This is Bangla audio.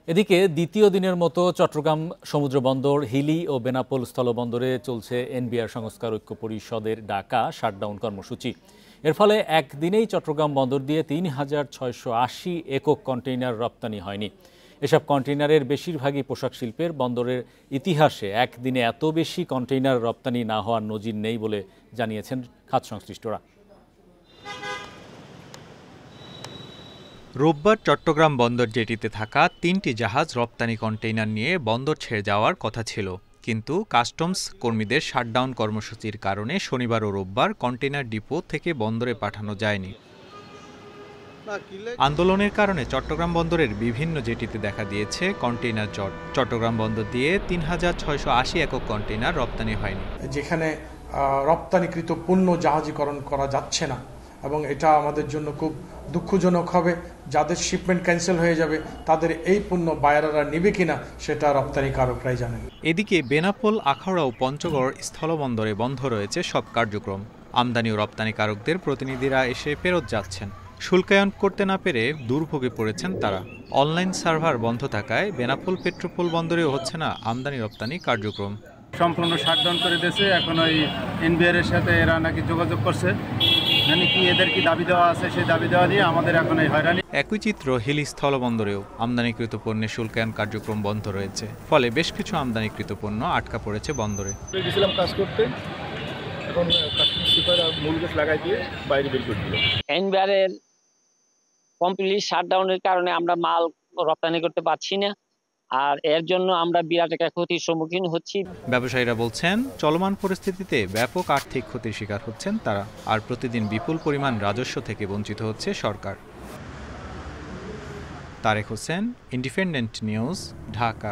এদিকে দ্বিতীয় দিনের মতো চট্টগ্রাম সমুদ্র বন্দর, হিলি ও বেনাপোল স্থলবন্দরে চলছে এনবিআর সংস্কার ঐক্য পরিষদের ডাকা শাটডাউন কর্মসূচি। এর ফলে একদিনেই চট্টগ্রাম বন্দর দিয়ে ৩,৬৮০ একক কন্টেইনার রপ্তানি হয়নি। এসব কন্টেইনারের বেশিরভাগই পোশাক শিল্পের। বন্দরের ইতিহাসে একদিনে এত বেশি কন্টেইনার রপ্তানি না হওয়ার নজির নেই বলে জানিয়েছেন খাত সংশ্লিষ্টরা। রোববার চট্টগ্রাম বন্দর জেটিতে থাকা ৩টি জাহাজ রপ্তানি কন্টেইনার নিয়ে বন্দর ছেড়ে যাওয়ার কথা ছিল, কিন্তু কাস্টমস কর্মীদের শাটডাউন কর্মসূচির কারণে শনিবার ও রোববার কন্টেইনার ডিপো থেকে বন্দরে পাঠানো যায়নি। আন্দোলনের কারণে চট্টগ্রাম বন্দরের বিভিন্ন জেটিতে দেখা দিয়েছে কন্টেইনার জট। চট্টগ্রাম বন্দর দিয়ে ৩,৬৮০ একক কন্টেইনার রপ্তানি হয়নি। যেখানে রপ্তানিকৃত পণ্য জাহাজীকরণ করা যাচ্ছে না এবং এটা আমাদের জন্য খুব দুঃখজনক হবে। যাদের শিপমেন্ট ক্যান্সেল হয়ে যাবে তাদের এই পণ্য বায়াররা নেবে কিনা সেটা রপ্তানিকারকরাই জানেন। এদিকে বেনাপোল, আখাউড়া ও পঞ্চগড় স্থলবন্দরে বন্ধ রয়েছে সব কার্যক্রম। আমদানি ও রপ্তানিকারকদের প্রতিনিধিরা এসে ফেরত যাচ্ছেন। শুল্কায়ন করতে না পেরে দুর্ভোগে পড়েছেন তারা। অনলাইন সার্ভার বন্ধ থাকায় বেনাপোল পেট্রোপোল বন্দরেও হচ্ছে না আমদানি রপ্তানি কার্যক্রম। সম্পূর্ণ শাটডাউন করে দিয়েছে। এখন ওই এনবিআর এর সাথে এরা নাকি যোগাযোগ করছে, মানে কি এদের কি দাবি দেওয়া আছে সেই দাবি দেওয়া নিয়ে আমাদের এখন এই হয়রানি। একই চিত্র হিলি স্থলবন্দরেও আমদানিকৃত পণ্যের শুল্কায়ন কার্যক্রম বন্ধ রয়েছে। ফলে বেশ কিছু আমদানিকৃত পণ্য আটকা পড়েছে বন্দরে। গেছিলাম কাজ করতে, এখন কাস্টমস সুপার মূল গাছ লাগাই দিয়ে বাইরে বের করে দিল। এনবিআর এর কমপ্লিট শাটডাউনের কারণে আমরা মাল রপ্তানি করতে পারছি না, আর এর জন্য আমরা বিরাট একটা ক্ষতির সম্মুখীন হচ্ছি। ব্যবসায়ীরা বলছেন, চলমান পরিস্থিতিতে ব্যাপক আর্থিক ক্ষতির শিকার হচ্ছেন তারা, আর প্রতিদিন বিপুল পরিমাণ রাজস্ব থেকে বঞ্চিত হচ্ছে সরকার। Tarek Hossain, independent news, Dhaka.